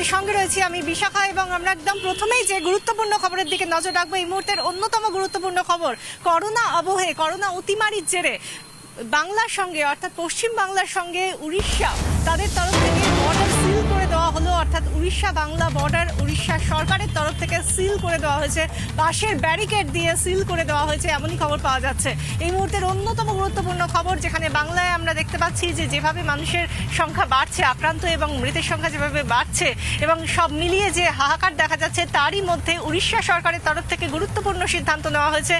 আপনাদের সঙ্গে রয়েছি আমি বিশাখা এবং আমরা একদম প্রথমেই যে গুরুত্বপূর্ণ খবরের দিকে নজর রাখবো। এই মুহূর্তের অন্যতম গুরুত্বপূর্ণ খবর, করোনা আবহে, করোনা অতিমারির জেরে বাংলার সঙ্গে অর্থাৎ পশ্চিম বাংলার সঙ্গে উড়িষ্যা তাদের তরফ থেকে বর্ডার সিল করে দেওয়া হলো। অর্থাৎ উড়িষ্যা বাংলা বর্ডার উড়িষ্যা সরকারের তরফ থেকে সিল করে দেওয়া হয়েছে, বাঁশের ব্যারিকেড দিয়ে সিল করে দেওয়া হয়েছে, এমনই খবর পাওয়া যাচ্ছে। এই মুহূর্তের অন্যতম গুরুত্বপূর্ণ খবর, যেখানে বাংলায় আমরা দেখতে পাচ্ছি যে যেভাবে মানুষের সংখ্যা বাড়ছে, আক্রান্ত এবং মৃতের সংখ্যা যেভাবে বাড়ছে এবং সব মিলিয়ে যে হাহাকার দেখা যাচ্ছে, তারই মধ্যে উড়িষ্যা সরকারের তরফ থেকে গুরুত্বপূর্ণ সিদ্ধান্ত নেওয়া হয়েছে।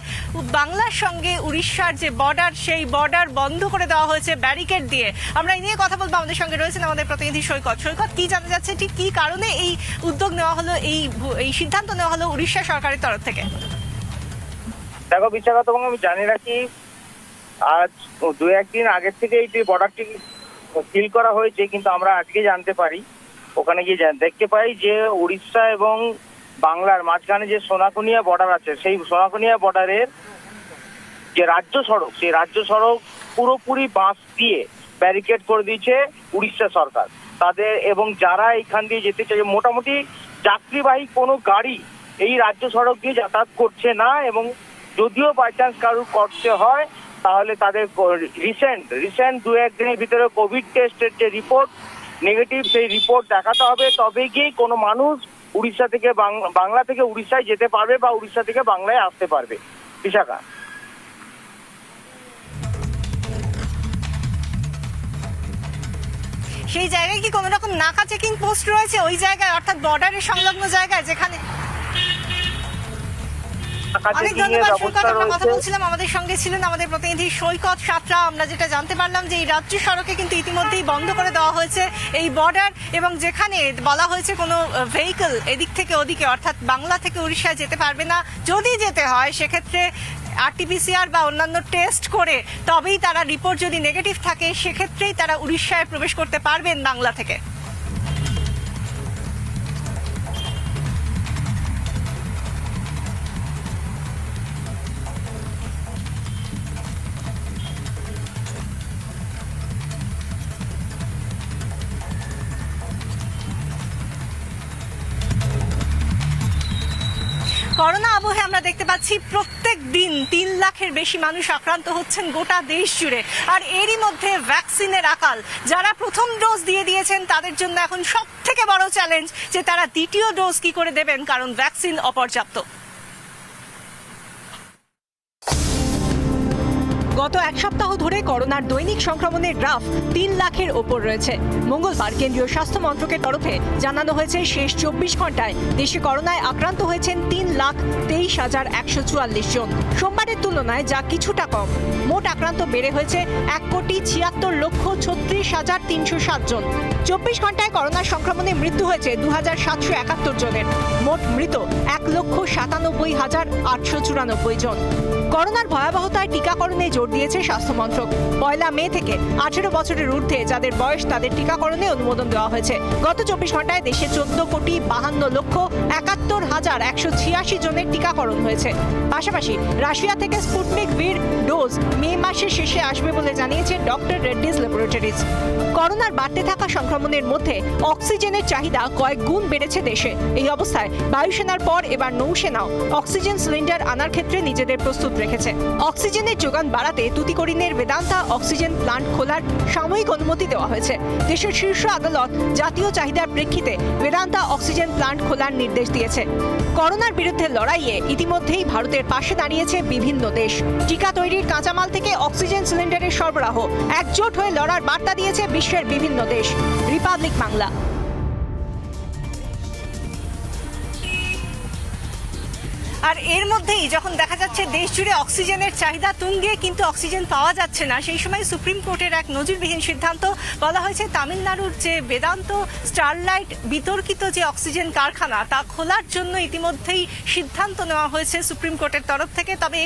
বাংলার সঙ্গে উড়িষ্যার যে বর্ডার, সেই বর্ডার বন্ধ করে দেওয়া হয়েছে ব্যারিকেড দিয়ে। আমরা এই নিয়ে কথা বলবো, আমাদের সঙ্গে রয়েছেন আমাদের প্রতিনিধি সৈকত। সৈকত, কি জানা যাচ্ছে, ঠিক কি কারণে এই উদ্যোগ নেওয়া হলো, এই সিদ্ধান্ত নেওয়া হলো উড়িষ্যা সরকারের তরফ থেকে? দেখো বিশাখা, তোমাকে আমি জানি রাখি, আজ দু একদিন আগের থেকে এই বর্ডারটি সিল করা হয়েছে, কিন্তু আমরা আজকে জানতে পারি, ওখানে গিয়ে দেখতে পাই যে উড়িষ্যা এবং বাংলার মাঝখানে যে সোনাকুনিয়া বর্ডার আছে, সেই সোনাকুনিয়া বর্ডারের যে রাজ্য সড়ক, সেই রাজ্য সড়ক পুরোপুরি বাঁশ দিয়ে ব্যারিকেড করে দিয়েছে উড়িষ্যা সরকার তাদের। এবং যারা এখান দিয়ে যেতে চাই, মোটামুটি যাত্রীবাহী কোনো গাড়ি এই রাজ্য সড়ক দিয়ে যাতায়াত করছে না। এবং যদিও বাই চান্স কারোর করতে হয়, তাহলে তাদের রিসেন্ট দু একদিনের ভিতরে কোভিড টেস্টের যে রিপোর্ট নেগেটিভ, সেই রিপোর্ট দেখাতে হবে, তবে গিয়ে কোনো মানুষ উড়িষ্যা থেকে বাংলা থেকে উড়িষ্যায় যেতে পারবে বা উড়িষ্যা থেকে বাংলায় আসতে পারবে। বিশাখা, সেই জায়গায় কি কোনো রকম নাকা চেকিং পোস্ট রয়েছে ওই জায়গায়, অর্থাৎ বর্ডারের সংলগ্ন জায়গায় যেখানে? অনেক ধন্যবাদ সৈকত, আমরা কথা বলছিলাম, আমাদের সঙ্গে ছিলেন আমাদের প্রতিনিধি সৈকত সাঁতরা। আমরা যেটা জানতে পারলাম যে এই রাজ্য সড়কে কিন্তু ইতিমধ্যেই বন্ধ করে দেওয়া হয়েছে এই বর্ডার, এবং যেখানে বলা হয়েছে কোনো ভেহিকল এদিক থেকে ওদিকে অর্থাৎ বাংলা থেকে উড়িষ্যায় যেতে পারবে না। যদি যেতে হয় সেক্ষেত্রে RT-PCR বা অন্যান্য টেস্ট করে, তবেই তারা রিপোর্ট যদি নেগেটিভ থাকে সেক্ষেত্রেই তারা উড়িষ্যায় প্রবেশ করতে পারবেন বাংলা থেকে। করোনা আবহে আমরা দেখতে পাচ্ছি প্রত্যেক দিন 3 লাখের বেশি মানুষ আক্রান্ত হচ্ছেন গোটা দেশ জুড়ে। আর এরই মধ্যে ভ্যাকসিনের আকাল, যারা প্রথম ডোজ দিয়ে দিয়েছেন তাদের জন্য এখন সব থেকে বড় চ্যালেঞ্জ যে তারা দ্বিতীয় ডোজ কি করে দেবেন, কারণ ভ্যাকসিন অপর্যাপ্ত। গত এক সপ্তাহ ধরে করোনার দৈনিক সংক্রমণের গ্রাফ 3 লাখের ওপর রয়েছে। মঙ্গলবার কেন্দ্রীয় স্বাস্থ্য মন্ত্রকের তরফে জানানো হয়েছে শেষ 24 ঘন্টায় দেশে করোনায় আক্রান্ত হয়েছেন 3,23,144 জন। সোমবারের তুলনায় যা কিছুটা কম। মোট আক্রান্ত বেড়ে হয়েছে 1,76,36,307 জন। 24 ঘন্টায় করোনার সংক্রমণে মৃত্যু হয়েছে 2,771 জনের। মোট মৃত 1,97,894 জন। করোনার ভয়াবহতায় টিকাকরণে জোর দিয়েছে স্বাস্থ্য মন্ত্রক। 1 মে থেকে 18 বছরের ঊর্ধ্বে যাদের বয়স, তাদের টিকাকরণে অনুমোদন দেওয়া হয়েছে। গত 24 ঘন্টায় দেশে 14,52,71,186 জনের টিকাকরণ হয়েছে। পাশাপাশি রাশিয়া থেকে স্পুটনিক ভির ডোজ মে মাসের শেষে আসবে বলে জানিয়েছে ডক্টর রেড্ডিজ ল্যাবরেটরিজ। করোনার বাড়তে থাকা সংক্রমণের মধ্যে অক্সিজেনের চাহিদা কয়েক গুণ বেড়েছে দেশে। এই অবস্থায় বায়ুসেনার পর এবার নৌসেনাও অক্সিজেন সিলিন্ডার আনার ক্ষেত্রে নিজেদের প্রস্তুত রেখেছে। অক্সিজেনের যোগান বাড়াতে তুতিকোরিনের বেদান্তা অক্সিজেন প্লান্ট খোলার সাময়িক অনুমতি দেওয়া হয়েছে। দেশের শীর্ষ আদালত জাতীয় চাহিদার প্রেক্ষিতে বেদান্তা অক্সিজেন প্লান্ট খোলার নির্দেশ দিয়েছে। করোনার বিরুদ্ধে লড়াইয়ে ইতিমধ্যেই ভারতের পাশে দাঁড়িয়েছে বিভিন্ন দেশ। টিকা তৈরির কাঁচামাল থেকে অক্সিজেন সিলিন্ডারের সরবরাহ, একজোট হয়ে লড়ার বার্তা দিয়েছে বিশ্বের বিভিন্ন দেশ। রিপাবলিক বাংলা। আর এর মধ্যেই যখন দেখা যাচ্ছে দেশ জুড়ে অক্সিজেনের চাহিদা তুঙ্গে, কিন্তু অক্সিজেন পাওয়া যাচ্ছে না, সেই সময় সুপ্রিম কোর্টের এক নজিরবিহীন সিদ্ধান্ত। বলা হয়েছে তামিলনাড়ুর যে বেদান্ত স্টারলাইট বিতর্কিত যে অক্সিজেন কারখানা, তা খোলার জন্য ইতিমধ্যেই সিদ্ধান্ত নেওয়া হয়েছে সুপ্রিম কোর্টের তরফ থেকে। তবে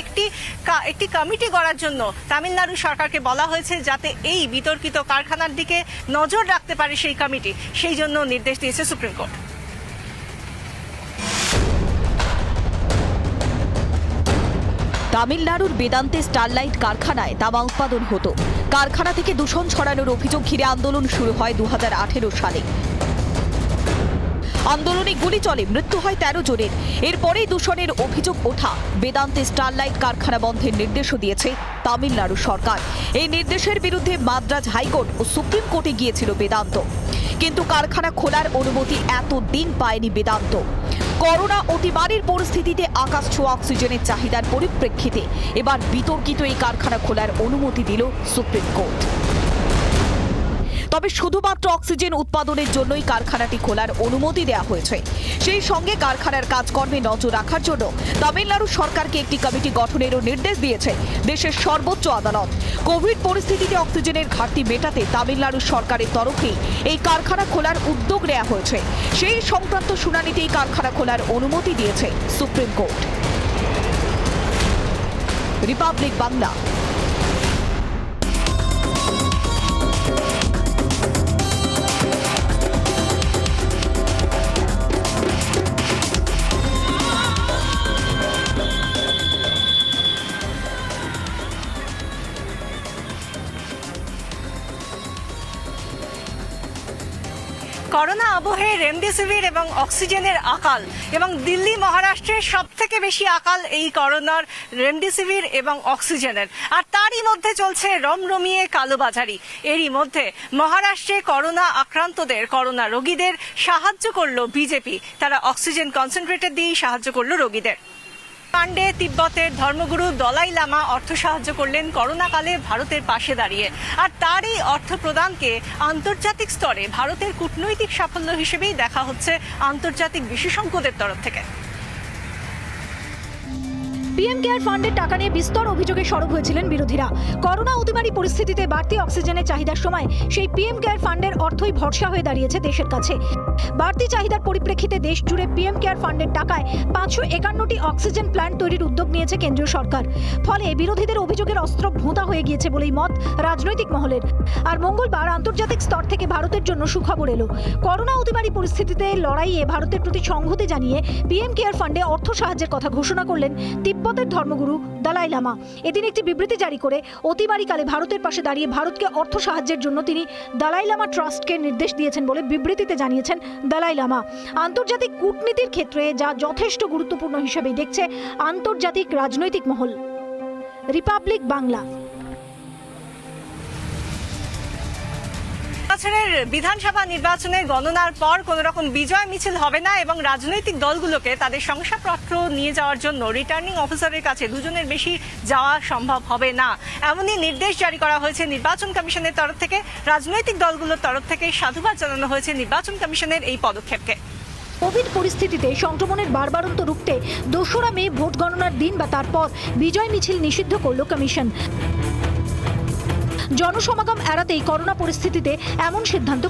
একটি কমিটি গড়ার জন্য তামিলনাড়ু সরকারকে বলা হয়েছে, যাতে এই বিতর্কিত কারখানার দিকে নজর রাখতে পারে সেই কমিটি, সেই জন্য নির্দেশ দিয়েছে সুপ্রিম কোর্ট। তামিলনাড়ুর বেদান্তে স্টারলাইট কারখানায় তামা উৎপাদন হতো। কারখানা থেকে দূষণ ছড়ানোর অভিযোগ ঘিরে আন্দোলন শুরু হয় 2018 সালে। আন্দোলনে গুলি চলে, মৃত্যু হয় 13 জনের। এরপরেই দূষণের অভিযোগ ওঠা বেদান্তে স্টারলাইট কারখানা বন্ধের নির্দেশও দিয়েছে তামিলনাড়ু সরকার। এই নির্দেশের বিরুদ্ধে মাদ্রাজ হাইকোর্ট ও সুপ্রিম কোর্টে গিয়েছিল বেদান্ত, কিন্তু কারখানা খোলার অনুমতি এতদিন পায়নি বেদান্ত। করোনা অতিমারির পরিস্থিতিতে আকাশ ছোঁয়া অক্সিজেনের চাহিদার পরিপ্রেক্ষিতে এবার বিতর্কিত এই কারখানা খোলার অনুমতি দিল সুপ্রিম কোর্ট। তবে শুধুমাত্র অক্সিজেন উৎপাদনের জন্যই কারখানাটি খোলার অনুমতি দেওয়া হয়েছে। সেই সঙ্গে কারখানার কাজকর্মে নজর রাখার জন্য তামিলনাড়ু সরকারকে একটি কমিটি গঠনেরও নির্দেশ দিয়েছে দেশের সর্বোচ্চ আদালত। কোভিড পরিস্থিতিতে অক্সিজেনের ঘাটতি মেটাতে তামিলনাড়ু সরকারের তরফেই এই কারখানা খোলার উদ্যোগ নেওয়া হয়েছে। সেই সংক্রান্ত শুনানিতেই কারখানা খোলার অনুমতি দিয়েছে supreme court. Republic Bangla. Corona আবহে রেমডেসিভির এবং অক্সিজেনের আকাল, এবং দিল্লি মহারাষ্ট্রের সব থেকে বেশি আকাল এই করোনার রেমডেসিভির এবং অক্সিজেনের। আর তারই মধ্যে চলছে রমরমিয়ে কালোবাজারি। এরই মধ্যে মহারাষ্ট্রে করোনা আক্রান্তদের, করোনা রোগীদের সাহায্য করলো বিজেপি। তারা অক্সিজেন কনসেন্ট্রেটর দিয়েই সাহায্য করলো রোগীদের। কাণ্ডে তিব্বতের ধর্মগুরু দলাই লামা অর্থ সাহায্য করলেন করোনাকালে ভারতের পাশে দাঁড়িয়ে। আর তারই অর্থ প্রদানকে আন্তর্জাতিক স্তরে ভারতের কূটনৈতিক সাফল্য হিসেবেই দেখা হচ্ছে আন্তর্জাতিক বিশেষজ্ঞদের তরফ থেকে। পিএম কেয়ার ফান্ডের টাকা নিয়ে বিস্তর অভিযোগে সরব হয়েছিলেন বিরোধীরা। করোনা অতিমারি পরিস্থিতিতে বাড়তি অক্সিজেনের চাহিদার সময় সেই পিএম কেয়ার ফান্ডের অর্থই ভরসা হয়ে দাঁড়িয়েছে দেশের কাছে। বাড়তি চাহিদার পরিপ্রেক্ষিতে দেশ জুড়ে পিএম কেয়ার ফান্ডের টাকায় 551টি অক্সিজেন প্ল্যান্ট তৈরির উদ্যোগ নিয়েছে কেন্দ্রীয় সরকার। ফলে বিরোধীদের অভিযোগের অস্ত্র ভোঁতা হয়ে গিয়েছে বলেই মত রাজনৈতিক মহলের। আর মঙ্গলবার আন্তর্জাতিক স্তর থেকে ভারতের জন্য সুখবর এলো। করোনা অতিমারি পরিস্থিতিতে লড়াইয়ে ভারতের প্রতি সংহতি জানিয়ে পিএম কেয়ার ফান্ডে অর্থ সাহায্যের কথা ঘোষণা করলেন তিব্বতের ধর্মগুরু দলাই লামা। এদিন একটি বিবৃতি জারি করে অতিমারিকালে ভারতের পাশে দাঁড়িয়ে ভারতকে অর্থ সাহায্যের জন্য তিনি দলাই লামা ট্রাস্টকে নির্দেশ দিয়েছেন বলে বিবৃতিতে জানিয়েছেন দলাই লামা। আন্তর্জাতিক কূটনীতির ক্ষেত্রে যা যথেষ্ট গুরুত্বপূর্ণ হিসেবে দেখছে আন্তর্জাতিক রাজনৈতিক মহল। রিপাবলিক বাংলা। বিধানসভা নির্বাচনের গণনার পর কোন রকম বিজয় মিছিল হবে না এবং রাজনৈতিক দলগুলোকে তাদের শংসাপত্র নিয়ে যাওয়ার জন্য রিটার্নিং অফিসারের কাছে দুজনের বেশি যাওয়া সম্ভব হবে না, এমনই নির্দেশ জারি করা হয়েছে নির্বাচন কমিশনের তরফ থেকে। রাজনৈতিক দলগুলোর তরফ থেকে সাধুবাদ জানানো হয়েছে নির্বাচন কমিশনের এই পদক্ষেপকে। কোভিড পরিস্থিতিতে সংক্রমণের বাড়বাড়ন্ত রুখতে 2রা মে ভোট গণনার দিন বা তারপর বিজয় মিছিল নিষিদ্ধ করল কমিশন। জনসমাগম এড়াতেই করোনা পরিস্থিতিতে এমন সিদ্ধান্ত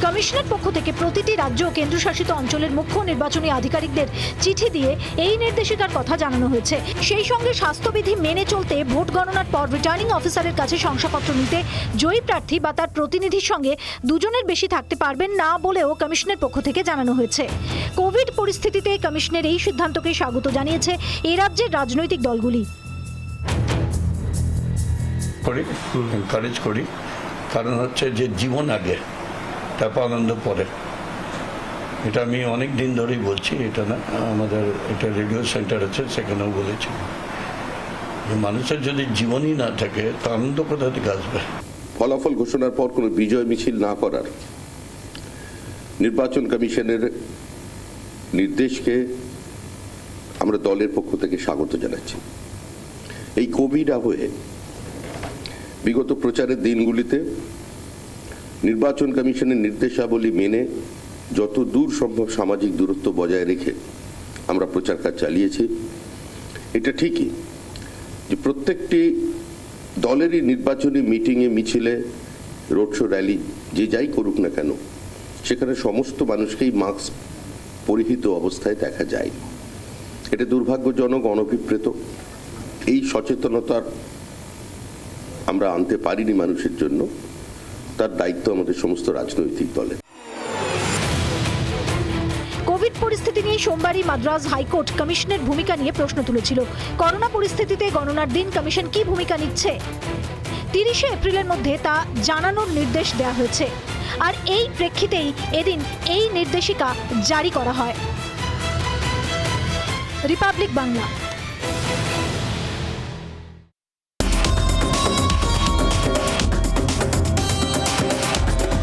কমিশনের পক্ষ থেকে প্রতিটি রাজ্য ও কেন্দ্রশাসিত অঞ্চলের মুখ্য নির্বাচনী আধিকারিকদের চিঠি দিয়ে এই নির্দেশিকার কথা জানানো হয়েছে। সেই সঙ্গে স্বাস্থ্যবিধি মেনে চলতে ভোট গণনার পর রিটার্নিং অফিসারের কাছে শংসাপত্র নিতে জয়ী প্রার্থী বা তার প্রতিনিধির সঙ্গে দুজনের বেশি থাকতে পারবেন না বলেও কমিশনের পক্ষ থেকে জানানো হয়েছে। কোভিড পরিস্থিতিতে কমিশনের এই সিদ্ধান্তকে স্বাগত জানিয়েছে এই রাজ্যের রাজনৈতিক দলগুলি। এনকারেজ করি, কারণ হচ্ছে যে জীবন আগে তারপর আনন্দ পরে। এটা আমি অনেক দিন ধরেই বলছি, এটা না আমাদের এটা রেডিও সেন্টার আছে সেখানেও বলেছি যে মানুষের যদি জীবনই না থাকে তো আনন্দ কোথা থেকে আসবে। ফলাফল ঘোষণার পর কোনো বিজয় মিছিল না করার নির্বাচন কমিশনের নির্দেশকে আমরা দলের পক্ষ থেকে স্বাগত জানাচ্ছি। এই কোভিড আবহে বিগত প্রচারের দিনগুলিতে নির্বাচন কমিশনের নির্দেশাবলী মেনে যত দূর সম্ভব সামাজিক দূরত্ব বজায় রেখে আমরা প্রচার কাজ চালিয়েছি। এটা ঠিকই যে প্রত্যেকটি দলেরই নির্বাচনী মিটিংয়ে, মিছিলে, রোড শো, র্যালি যে যাই করুক না কেন সেখানে সমস্ত মানুষকেই মাস্ক পরিহিত অবস্থায় দেখা যায়। এটা দুর্ভাগ্যজনক, অনভিপ্রেত। এই সচেতনতার আমরা আনতে পারিনি মানুষের জন্য, তার দায়িত্ব আমাদের সমস্ত রাজনৈতিক দলের। কোভিড পরিস্থিতি নিয়ে সোমবারই মাদ্রাজ হাইকোর্ট কমিশনের ভূমিকা নিয়ে প্রশ্ন তুলেছিল। করোনা পরিস্থিতিতে গণনার দিন কমিশন কি ভূমিকা নিচ্ছে 30শে এপ্রিলের মধ্যে তা জানানোর নির্দেশ দেওয়া হয়েছে। আর এই প্রেক্ষিতেই এদিন এই নির্দেশিকা জারি করা হয়। রিপাবলিক বাংলা।